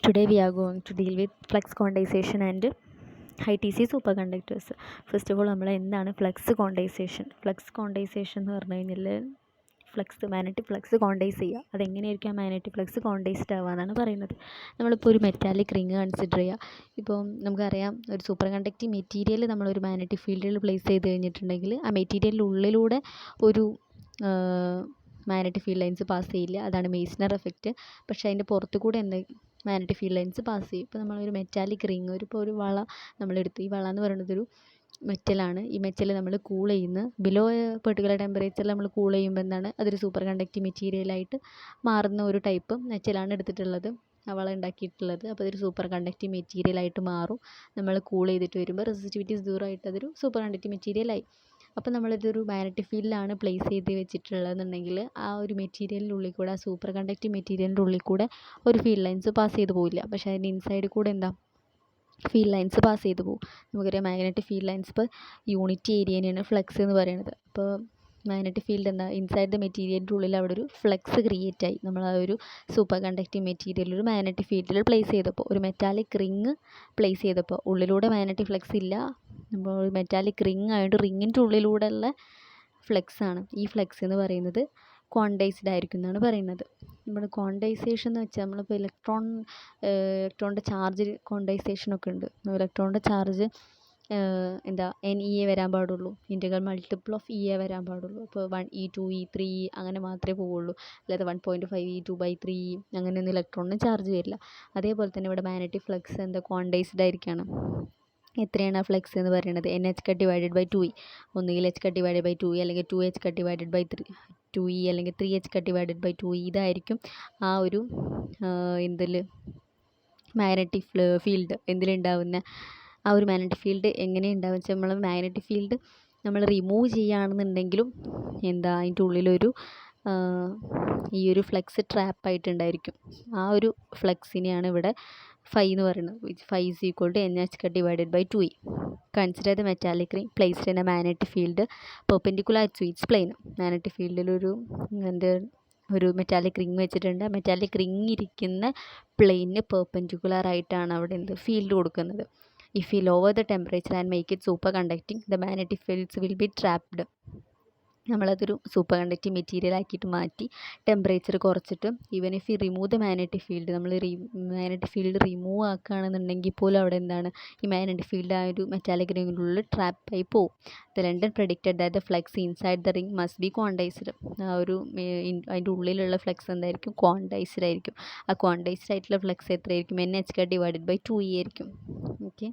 Today we are going to deal with flux quantization and ITC superconductors. First of all നമ്മൾ എന്താണ് flux quantisation എന്ന് പറഞ്ഞു കഴിഞ്ഞാൽ magnetic flux quantise ചെയ്യുക. അതെങ്ങനെയായിരിക്കും ആ മാഗ്നറ്റിക് ഫ്ലക്സ് ക്വാണ്ടൈസ്ഡ് ആവുക എന്നാണ് പറയുന്നത്. നമ്മളിപ്പോൾ ഒരു മെറ്റാലിക് റിങ് കൺസിഡർ ചെയ്യുക. ഇപ്പോൾ നമുക്കറിയാം ഒരു സൂപ്പർ കണ്ടക്റ്റിംഗ് മെറ്റീരിയൽ നമ്മളൊരു മാഗ്നറ്റിക് ഫീൽഡിൽ പ്ലേസ് ചെയ്ത് കഴിഞ്ഞിട്ടുണ്ടെങ്കിൽ ആ മെറ്റീരിയലിൻ്റെ ഉള്ളിലൂടെ ഒരു മാഗ്നറ്റിക് ഫീൽഡ് ലൈൻസ് പാസ് ചെയ്യില്ല. അതാണ് മെയ്സ്നർ എഫക്റ്റ്. പക്ഷേ അതിൻ്റെ പുറത്തു കൂടെ മാഗ്നറ്റിക് ഫീൽഡ് ലൈൻസ് പാസ് ചെയ്യും. ഇപ്പോൾ നമ്മളൊരു മെറ്റാലിക് റിങ് ഒരു വള നമ്മളെടുത്ത്, ഈ വള എന്ന് പറയുന്നത് ഒരു മെറ്റലാണ്. ഈ മെറ്റൽ നമ്മൾ കൂൾ ചെയ്യുന്ന ബിലോ പെർട്ടിക്കുലർ ടെമ്പറേച്ചറിൽ നമ്മൾ കൂൾ ചെയ്യുമ്പോൾ എന്താണ് അതൊരു സൂപ്പർ കണ്ടക്റ്റിംഗ് മെറ്റീരിയലായിട്ട് മാറുന്ന ഒരു ടൈപ്പ് മെറ്റലാണ് എടുത്തിട്ടുള്ളത്, വള ഉണ്ടാക്കിയിട്ടുള്ളത്. അപ്പോൾ അതൊരു സൂപ്പർ കണ്ടക്റ്റിംഗ് മെറ്റീരിയലായിട്ട് മാറും. നമ്മൾ കൂൾ ചെയ്തിട്ട് വരുമ്പോൾ റെസിസ്റ്റിവിറ്റി 0 ആയിട്ട് അതൊരു സൂപ്പർ കണ്ടക്റ്റിംഗ് മെറ്റീരിയലായി. അപ്പോൾ നമ്മളിതൊരു മാഗ്നറ്റിക് ഫീൽഡിലാണ് പ്ലേസ് ചെയ്ത് വെച്ചിട്ടുള്ളതെന്നുണ്ടെങ്കിൽ ആ ഒരു മെറ്റീരിയലിൻ്റെ ഉള്ളിൽ കൂടെ, ആ സൂപ്പർ കണ്ടക്റ്റിംഗ് മെറ്റീരിയലിൻ്റെ ഉള്ളിൽ കൂടെ ഒരു ഫീൽഡ് ലൈൻസ് പാസ് ചെയ്ത് പോവില്ല. പക്ഷേ അതിൻ്റെ ഇൻസൈഡിൽ കൂടെ ഫീൽഡ് ലൈൻസ് പാസ് ചെയ്ത് പോകും. നമുക്കറിയാം മാഗ്നറ്റിക് ഫീൽഡ് ലൈൻസ് ഇപ്പോൾ യൂണിറ്റ് ഏരിയനെയാണ് ഫ്ലക്സ് എന്ന് പറയുന്നത്. അപ്പോൾ മാഗ്നറ്റിക് ഫീൽഡ് ഇൻസൈഡ് ദ മെറ്റീരിയലിൻ്റെ ഉള്ളിൽ അവിടെ ഒരു ഫ്ലക്സ് ക്രിയേറ്റ് ആയി. നമ്മൾ ആ ഒരു സൂപ്പർ കണ്ടക്റ്റിംഗ് മെറ്റീരിയൽ ഒരു മാഗ്നറ്റിക് ഫീൽഡിൽ പ്ലേസ് ചെയ്തപ്പോൾ, ഒരു മെറ്റാലിക് റിങ് പ്ലേസ് ചെയ്തപ്പോൾ ഉള്ളിലൂടെ മാഗ്നറ്റിക് ഫ്ലക്സ് ഇല്ല. നമ്മൾ മെറ്റാലിക് റിങ് ആയതുകൊണ്ട് റിങ്ങിൻ്റെ ഉള്ളിലൂടെ ഉള്ള ഫ്ലക്സാണ്. ഈ ഫ്ലക്സ് എന്ന് പറയുന്നത് ക്വാണ്ടൈസ്ഡ് ആയിരിക്കും എന്നാണ് പറയുന്നത്. നമ്മുടെ ക്വാണ്ടൈസേഷൻ എന്ന് വെച്ചാൽ നമ്മളിപ്പോൾ ഇലക്ട്രോണിൻ്റെ ചാർജ് ക്വാണ്ടൈസേഷനൊക്കെ ഉണ്ട്. ഇലക്ട്രോണിൻ്റെ ചാർജ് NeA വരാൻ പാടുള്ളൂ, ഇൻറ്റഗ്രൽ മൾട്ടിപ്പിൾ ഓഫ് EA വരാൻ പാടുള്ളൂ. അപ്പോൾ 1E 2E 3E അങ്ങനെ മാത്രമേ പോവുള്ളൂ. അല്ലാതെ 1.5E 2/3E അങ്ങനെയൊന്നും ഇലക്ട്രോണിന് ചാർജ് വരില്ല. അതേപോലെ തന്നെ ഇവിടെ മാഗ്നറ്റിക് ഫ്ലക്സ് ക്വാണ്ടൈസ്ഡ് ആയിരിക്കുകയാണ്. എത്രയാണ് ആ ഫ്ലക്സ് എന്ന് പറയുന്നത്? NH/2E. ഒന്നുകിൽ H/2E അല്ലെങ്കിൽ 2H/2E അല്ലെങ്കിൽ 3H/2E. ഇതായിരിക്കും ആ ഒരു മാഗ്നറ്റിക് ഫീൽഡ് എന്തിലുണ്ടാവുന്ന ആ ഒരു മാഗ്നറ്റിക് ഫീൽഡ് എങ്ങനെ ഉണ്ടാവുക വെച്ചാൽ, നമ്മൾ മാഗ്നറ്റിക് ഫീൽഡ് നമ്മൾ റിമൂവ് ചെയ്യുകയാണെന്നുണ്ടെങ്കിലും അതിൻ്റെ ഉള്ളിലൊരു ഈ ഒരു ഫ്ലക്സ് ട്രാപ്പായിട്ടുണ്ടായിരിക്കും. ആ ഒരു ഫ്ലക്സിനെയാണ് ഇവിടെ ഫൈ എന്ന് പറയുന്നത്. Phi is equal to NH/2E. Consider the metallic ring placed in a magnetic field perpendicular to its plane. Magnetic ഫീൽഡിലൊരു മെറ്റാലിക് റിംഗ് വെച്ചിട്ടുണ്ട്. മെറ്റാലിക് റിംഗ് ഇരിക്കുന്ന പ്ലെയിനിന് പെർപെൻഡിക്കുലർ ആയിട്ടാണ് അവിടെ ഫീൽഡ് കൊടുക്കുന്നത്. If we lower the temperature and make it superconducting, the magnetic fields will be trapped. നമ്മളതൊരു super conducting material ആക്കിയിട്ട് മാറ്റി ടെമ്പറേച്ചർ കുറച്ചിട്ട്, even if we remove the magnetic field, നമ്മൾ മാഗ്നറ്റിക് ഫീൽഡ് റിമൂവ് ആക്കുകയാണെന്നുണ്ടെങ്കിൽ പോലും അവിടെ ഈ മാഗ്നറ്റിക് ഫീൽഡ് ആ ഒരു മെറ്റാലിക് റിങ്ങിനുള്ളിൽ ട്രാപ്പായി പോവും. The London predicted that the flux inside the ring must be quantised. ആ ഒരു അതിൻ്റെ ഉള്ളിലുള്ള ഫ്ലക്സ് എന്തായിരിക്കും? ക്വാണ്ടൈസ്ഡ് ആയിരിക്കും. ആ ക്വാണ്ടൈസ്ഡ് ആയിട്ടുള്ള ഫ്ലക്സ് എത്രയായിരിക്കും? NH/2E ആയിരിക്കും. ഓക്കെ,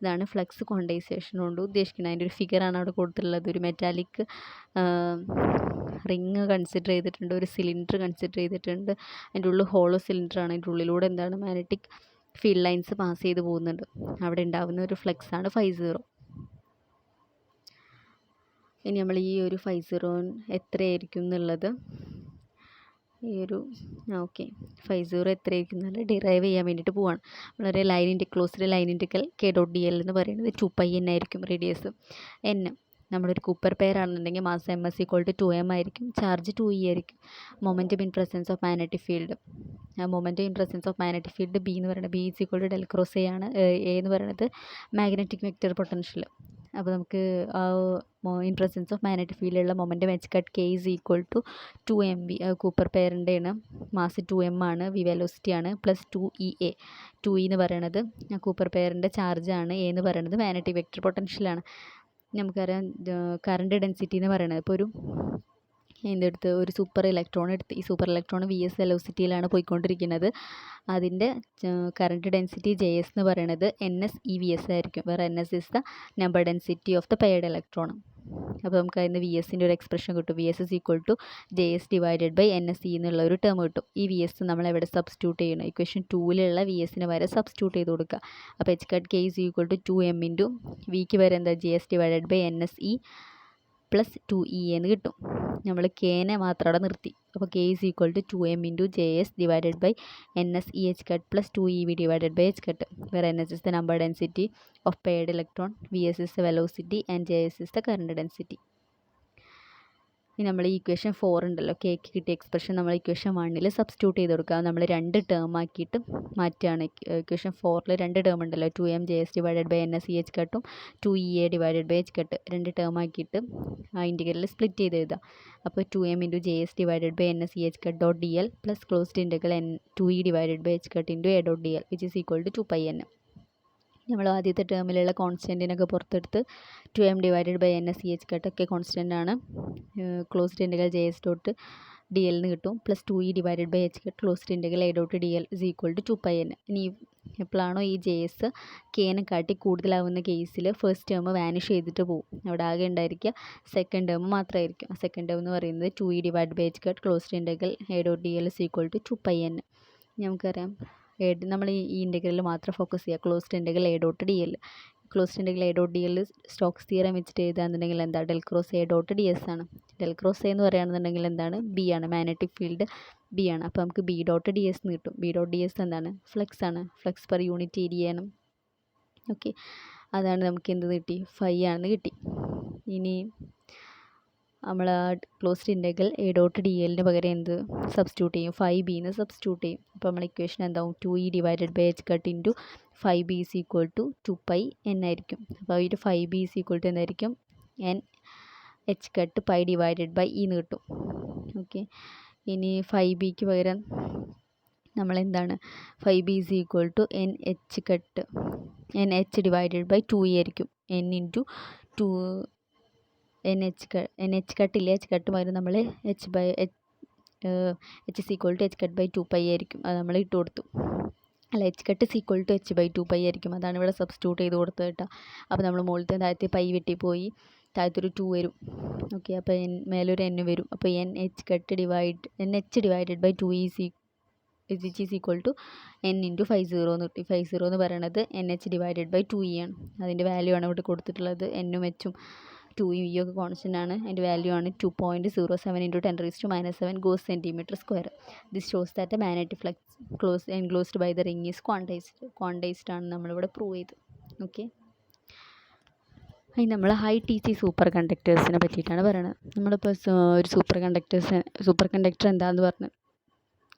ഇതാണ് ഫ്ലക്സ് ക്വാണ്ടൈസേഷൻ കൊണ്ട് ഉദ്ദേശിക്കുന്നത്. അതിൻ്റെ ഒരു ഫിഗറാണ് അവിടെ കൊടുത്തിട്ടുള്ളത്. ഒരു മെറ്റാലിക് റിങ് കൺസിഡർ ചെയ്തിട്ടുണ്ട്, ഒരു സിലിണ്ടർ കൺസിഡർ ചെയ്തിട്ടുണ്ട്. അതിൻ്റെ ഉള്ളിൽ ഹോളോ സിലിണ്ടറാണ്. അതിൻ്റെ ഉള്ളിലൂടെ മാഗ്നറ്റിക് ഫീൽഡ് ലൈൻസ് പാസ് ചെയ്ത് പോകുന്നുണ്ട്. അവിടെ ഉണ്ടാകുന്ന ഒരു ഫ്ലക്സാണ് φ0. ഇനി നമ്മൾ ഈ ഒരു φ0 എത്രയായിരിക്കും എന്നുള്ളത് φ0 എത്രയായിരിക്കും എന്നുള്ളത് ഡിറൈവ് ചെയ്യാൻ വേണ്ടിയിട്ട് പോവാണ്. വളരെ ക്ലോസ്ഡ് ലൈൻ ഇൻറ്റിഗ്രൽ K.dl എന്ന് പറയുന്നത് 2πn ആയിരിക്കും. Radius n. നമ്മളൊരു കൂപ്പർ പെയർ ആണെന്നുണ്ടെങ്കിൽ മാസ് ms = 2m ആയിരിക്കും. ചാർജ് 2e ആയിരിക്കും. Momentum in presence of magnetic field. Momentum in presence of magnetic field B എന്ന് പറയുന്നത് B = del cross A ആണ്. A എന്ന് പറയുന്നത് മാഗ്നറ്റിക് വെക്റ്റർ പൊട്ടൻഷ്യൽ. അപ്പോൾ നമുക്ക് ഇൻ പ്രസൻസ് ഓഫ് മാഗ്നറ്റിക് ഫീൽഡിലുള്ള മൊമെൻറ്റം H/K = 2mv. കൂപ്പർ പെയറിൻ്റെയാണ്. മാസ് 2m ആണ്. V വെലോസിറ്റി ആണ്. Plus 2EA. 2e എന്ന് പറയുന്നത് കൂപ്പർ പെയറിൻ്റെ ചാർജാണ്. A എന്ന് പറയുന്നത് മാഗ്നറ്റിക് വെക്റ്റർ പൊട്ടൻഷ്യലാണ്. നമുക്കറിയാം കറണ്ട് ഡെൻസിറ്റി എന്ന് പറയുന്നത്, ഇപ്പോൾ ഒരു സൂപ്പർ ഇലക്ട്രോൺ എടുത്ത്, ഈ സൂപ്പർ ഇലക്ട്രോൺ VS വെലോസിറ്റിയിലാണ് പോയിക്കൊണ്ടിരിക്കുന്നത്. അതിൻ്റെ കറണ്ട് ഡെൻസിറ്റി JS എന്ന് പറയുന്നത് NS/EVS ആയിരിക്കും. വേറെ NS is the number density of the paired electron. അപ്പോൾ നമുക്ക് അതിന് VSൻ്റെ ഒരു എക്സ്പ്രഷൻ കിട്ടും. VS = JS/NSE എന്നുള്ള ഒരു ടേം കിട്ടും. ഈ VS നമ്മൾ എവിടെ സബ്സ്റ്റിറ്റ്യൂട്ട് ചെയ്യണം? ഇക്വേഷൻ 2ലുള്ള VSന് വരെ സബ്സ്റ്റിറ്റ്യൂട്ട് ചെയ്ത് കൊടുക്കുക. അപ്പോൾ H/K = 2m ഇൻറ്റു വിക്ക് വരെ JS/NSE പ്ലസ് 2E എന്ന് കിട്ടും. നമ്മൾ Kനെ മാത്രം അവിടെ നിർത്തി. അപ്പോൾ K = 2m into JS/NSE plus 2EV /H. where NS is the number density of paired electron, VS is the velocity and JS is the current density. ഇനി നമ്മൾ ഈ ഇക്വേഷൻ 4 ഉണ്ടല്ലോ, കേക്ക് കിട്ടിയ എക്സ്പ്രഷൻ നമ്മൾ ഇക്വേഷൻ 1 സബ്സ്റ്റിറ്റ്യൂട്ട് ചെയ്ത് കൊടുക്കുക. നമ്മൾ 2 term ആക്കിയിട്ട് മാറ്റുകയാണ്. ഇക്വേഷൻ 4 2 ടേം ഉണ്ടല്ലോ, 2mjs divided by ns h കട്ടും 2ea divided by h cut 2 term ആക്കിയിട്ട് ആ ഇൻറ്റഗ്രൽ സ്പ്ലിറ്റ് ചെയ്ത് എഴുതുക. അപ്പോൾ 2m into js divided by ns h cut dot dl plus closed integral 2e divided by h cut into a dot dl which is equal to 2πn. നമ്മൾ ആദ്യത്തെ ടേമിലുള്ള കോൺസ്റ്റൻറ്റിനൊക്കെ പുറത്തെടുത്ത് 2m divided by ns h കട്ടൊക്കെ constant ആണ്. Closed integral js dot dl എന്ന് കിട്ടും. Plus 2e divided by h cut closed integral a dot dl is equal to 2πn. ഇനി എപ്പോഴാണോ ഈ js kനെ കാട്ടി കൂടുതലാവുന്ന കേസിൽ ഫസ്റ്റ് ടേം വാനിഷ് ചെയ്തിട്ട് പോകും. അവിടെ ആകെ ഉണ്ടായിരിക്കുക സെക്കൻഡ് ടേം മാത്രമായിരിക്കും. സെക്കൻഡ് ടേം എന്ന് പറയുന്നത് 2e divide by h cut closed integral a dot dl is equal to 2πn. നമുക്കറിയാം നമ്മൾ ഈ ഇൻറ്റഗ്രൽ മാത്രം ഫോക്കസ് ചെയ്യുക. Closed integral a dot dl, closed integral a dot dl Stokes theorem വെച്ചിട്ട് എഴുതാന്നുണ്ടെങ്കിൽ എന്താ, del cross a dot ds ആണ്. Del cross a എന്ന് പറയുകയാണെന്നുണ്ടെങ്കിൽ എന്താണ്, ബി ആണ്, മാഗ്നറ്റിക് ഫീൽഡ് ബി ആണ്. അപ്പോൾ നമുക്ക് ബി ഡോട്ട് ds എന്ന് കിട്ടും. ബി ഡോട്ട് ds എന്താണ്, ഫ്ലക്സ് ആണ്, ഫ്ലക്സ് പെർ യൂണിറ്റ് ഏരിയ ആണ്. ഓക്കെ, അതാണ് നമുക്ക് എന്ത് കിട്ടി, 5 ആണെന്ന് കിട്ടി. ഇനി നമ്മൾ ആ ക്ലോസ്ഡ് ഇൻറ്റഗ്രൽ a ഡോട്ട് dlന് പകരം എന്ത് സബ്സ്റ്റിറ്റ്യൂട്ട് ചെയ്യും, 5b എന്ന് സബ്സ്റ്റിറ്റ്യൂട്ട് ചെയ്യും. അപ്പോൾ നമ്മൾ ഇക്വേഷൻ എന്താവും, 2e divided by h cut into 5b is equal to 2πn ആയിരിക്കും. അപ്പോൾ ഒരു 5b ഈസ് ഈക്വൽ ടു എന്തായിരിക്കും, n h cut pi divided by e എന്ന് കിട്ടും. ഓക്കെ, ഇനി 5bക്ക് പകരം നമ്മൾ എന്താണ്, 5b is equal to n h divided by 2e ആയിരിക്കും. n ഇൻറ്റു 2 n h കട്ടില്ലേ, h കട്ട് പകരം നമ്മൾ h is equal to h cut by 2π ആയിരിക്കും. അത് നമ്മൾ ഇട്ട് കൊടുത്തു. അല്ല, h cut is equal to h by 2π ആയിരിക്കും. അതാണ് ഇവിടെ സബ്സ്റ്റിറ്റ്യൂട്ട് ചെയ്ത് കൊടുത്തത് കേട്ടോ. അപ്പോൾ നമ്മൾ മുകളിലത്തെ താഴത്തെ പൈ വെട്ടിപ്പോയി, താഴത്തൊരു 2 വരും. ഓക്കെ, അപ്പോൾ മേലൊരു n വരും. അപ്പോൾ n h divided by 2 which is equal to n into 50 എന്ന് കിട്ടി. 50 എന്ന് പറയുന്നത് nh ഡിവൈഡഡ് ബൈ 2e ആണ്. അതിൻ്റെ വാല്യൂ ആണ് ഇവിടെ കൊടുത്തിട്ടുള്ളത്. എന്നും എച്ചും 2e ഒക്കെ കോൺസ്റ്റൻ്റ് ആണ്. അതിൻ്റെ വാല്യൂ ആണ് 2.07 into 10⁻⁻⁷ gauss centimetre square. This shows that a magnetic flux enclosed by the ring is quantized ആണ് നമ്മളിവിടെ പ്രൂവ് ചെയ്തു. ഓക്കെ, ഇനി നമ്മൾ ഹൈ ടി സി സൂപ്പർ കണ്ടക്ടേഴ്സിനെ പറ്റിയിട്ടാണ് പറയുന്നത്. നമ്മളിപ്പോൾ ഒരു സൂപ്പർ കണ്ടക്ടർ എന്താണെന്ന് പറഞ്ഞ്,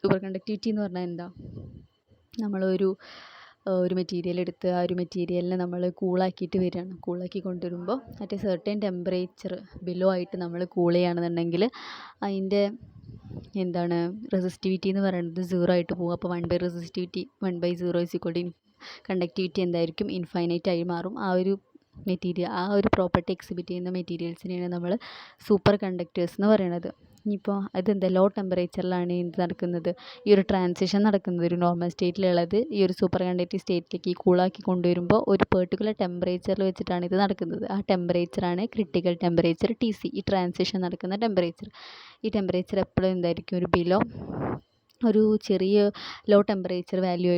സൂപ്പർ കണ്ടക്ടിവിറ്റി എന്ന് പറഞ്ഞാൽ എന്താ, നമ്മളൊരു മെറ്റീരിയൽ എടുത്ത് ആ ഒരു മെറ്റീരിയലിനെ നമ്മൾ കൂളാക്കിയിട്ട് വരികയാണ്. കൂളാക്കി കൊണ്ടുവരുമ്പോൾ at A certain temperature below ആയിട്ട് നമ്മൾ കൂൾ ചെയ്യുകയാണെന്നുണ്ടെങ്കിൽ അതിൻ്റെ എന്താണ് റെസിസ്റ്റിവിറ്റി എന്ന് പറയുന്നത് 0 ആയിട്ട് പോകും. അപ്പോൾ 1/0 ഈസ് ഈക്വൽ ടു കണ്ടക്ടിവിറ്റി എന്തായിരിക്കും, ഇൻഫൈനൈറ്റ് ആയി മാറും. ആ ഒരു പ്രോപ്പർട്ടി എക്സിബിറ്റ് ചെയ്യുന്ന മെറ്റീരിയൽസിനെയാണ് നമ്മൾ സൂപ്പർ കണ്ടക്ടേഴ്സ് എന്ന് പറയുന്നത്. ഇനിയിപ്പോൾ അതെന്താ, ലോ ടെമ്പറേച്ചറിലാണ് എന്ത് നടക്കുന്നത്, ഈ ഒരു ട്രാൻസിഷൻ നടക്കുന്നത്. ഒരു നോർമൽ സ്റ്റേറ്റിലുള്ളത് ഈ ഒരു സൂപ്പർ കണ്ടക്റ്റീവ് സ്റ്റേറ്റിലേക്ക് കൂളാക്കി കൊണ്ടുവരുമ്പോൾ ഒരു പെർട്ടിക്കുലർ ടെമ്പറേച്ചറിൽ വെച്ചിട്ടാണ് ഇത് നടക്കുന്നത്. ആ ടെമ്പറേച്ചറാണ് ക്രിട്ടിക്കൽ ടെമ്പറേച്ചർ TC, ഈ ട്രാൻസിഷൻ നടക്കുന്ന ടെമ്പറേച്ചർ. ഈ ടെമ്പറേച്ചർ എപ്പോഴും എന്തായിരിക്കും, ഒരു ചെറിയ ലോ ടെമ്പറേച്ചർ വാല്യൂ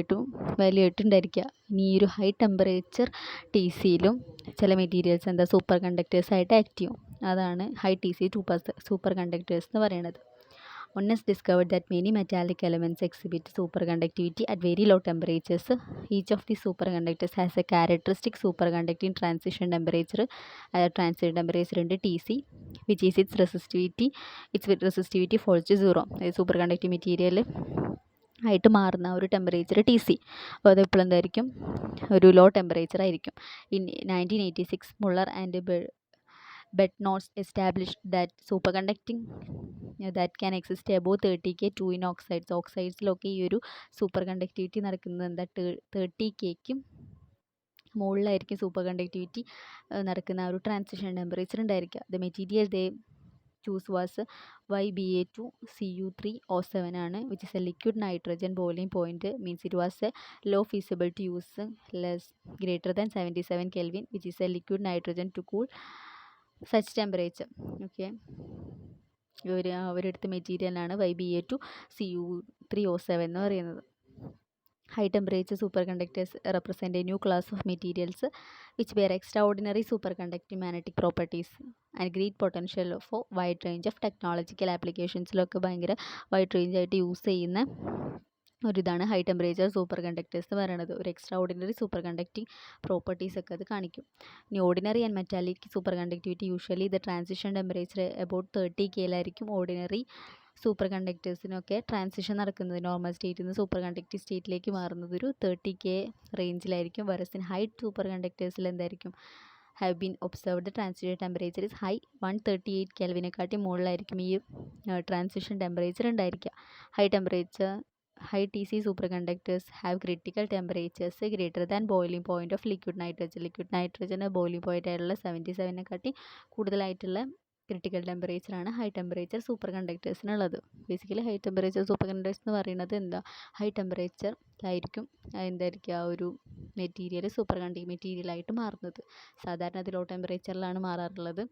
ആയിട്ടുണ്ടായിരിക്കുക. ഇനി ഈ ഒരു ഹൈ ടെമ്പറേച്ചർ TCയിലും ചില മെറ്റീരിയൽസ് എന്താ സൂപ്പർ കണ്ടക്ടേഴ്സായിട്ട് ആക്ട് ചെയ്യും. അതാണ് ഹൈ TC സൂപ്പർ കണ്ടക്ടേഴ്സ് എന്ന് പറയുന്നത്. One has discovered that many metallic elements exhibit superconductivity at very low temperatures. Each of these superconductors has a characteristic superconducting transition temperature. Transition temperature into TC, which is its resistivity. Its resistivity falls to 0. Superconducting material ആയിട്ട് മാറുന്ന ഒരു temperature TC. അപ്പോൾ അതെപ്പോഴും എന്തായിരിക്കും, ഒരു low temperature ആയിരിക്കും. In 1986 Muller and Bednorz established that superconducting that can exist above 30K true in oxides. ഓക്സൈഡ്സിലൊക്കെ ഈ ഒരു സൂപ്പർ കണ്ടക്ടിവിറ്റി നടക്കുന്നത് എന്താ, 30Kക്കും മുകളിലായിരിക്കും സൂപ്പർ കണ്ടക്ടിവിറ്റി നടക്കുന്ന ആ ഒരു ട്രാൻസിഷൻ ടെമ്പറേച്ചർ ഉണ്ടായിരിക്കുക. The material they chose was YbA2Cu3O7 ആണ്, which is a liquid nitrogen boiling point. Means it was a low feasible to use greater than 77 Kelvin, which is a liquid nitrogen to cool such temperature. Okay, അവരെടുത്ത മെറ്റീരിയലാണ് YbA2Cu3O7 എന്ന് പറയുന്നത്. High temperature superconductors represent a new class of materials which bear extraordinary superconducting magnetic properties and great potential for wide range of technological applications. ഭയങ്കര wide range ആയിട്ട് use ചെയ്യുന്ന ഒരിതാണ് high temperature super conductors എന്ന് പറയുന്നത്. ഒരു extra ordinary super conducting properties ഒക്കെ അത് കാണിക്കും. ഇനി ordinary and metallic super conductivity usually the transition temperature about 30 കെയിലായിരിക്കും. ഓർഡിനറി സൂപ്പർ കണ്ടക്ടേഴ്സിനൊക്കെ ട്രാൻസിഷൻ നടക്കുന്നത് നോർമൽ സ്റ്റേറ്റിൽ നിന്ന് സൂപ്പർ കണ്ടക്റ്റീവ് സ്റ്റേറ്റിലേക്ക് മാറുന്നത് ഒരു 30K റേഞ്ചിലായിരിക്കും. വരസ് ഇൻ ഹൈ സൂപ്പർ കണ്ടക്ടേഴ്സിൽ എന്തായിരിക്കും, have been observed transition temperature is high 138 കെൽവിനെക്കാട്ടി മുകളിലായിരിക്കും ഈ ട്രാൻസിഷൻ ടെമ്പറേച്ചർ ഉണ്ടായിരിക്കുക. High TC superconductors have critical temperatures greater than boiling point of liquid nitrogen. Liquid നൈട്രജന് ബോയിലിംഗ് പോയിൻ്റ് ആയിട്ടുള്ള 77 കൂടുതലായിട്ടുള്ള ക്രിട്ടിക്കൽ ടെമ്പറേച്ചറാണ് ഹൈ ടെമ്പറേച്ചർ സൂപ്പർ കണ്ടക്ടേഴ്സിനുള്ളത്. Basically high temperature super conductors എന്ന് പറയുന്നത് എന്താ, ഹൈ ടെമ്പറേച്ചറിലായിരിക്കും എന്തായിരിക്കുക ഒരു മെറ്റീരിയൽ സൂപ്പർ കണ്ടക്ടിങ് മെറ്റീരിയലായിട്ട് മാറുന്നത്. സാധാരണ അത് ലോ ടെമ്പറേച്ചറിലാണ് മാറാറുള്ളത്.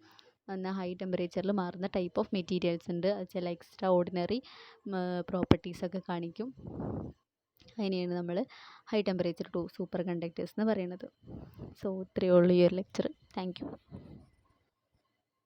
എന്നാൽ ഹൈ ടെമ്പറേച്ചറിൽ മാറുന്ന ടൈപ്പ് ഓഫ് മെറ്റീരിയൽസ് ഉണ്ട്. അത് ചില എക്സ്ട്രാ ഓർഡിനറി പ്രോപ്പർട്ടീസൊക്കെ കാണിക്കും. അതിനെയാണ് നമ്മൾ ഹൈ ടെമ്പറേച്ചർ സൂപ്പർ കണ്ടക്ടേഴ്സ് എന്ന് പറയുന്നത്. സോ ഇത്രയേ ഉള്ളൂ ഈ ഒരു ലെക്ചർ. Thank you.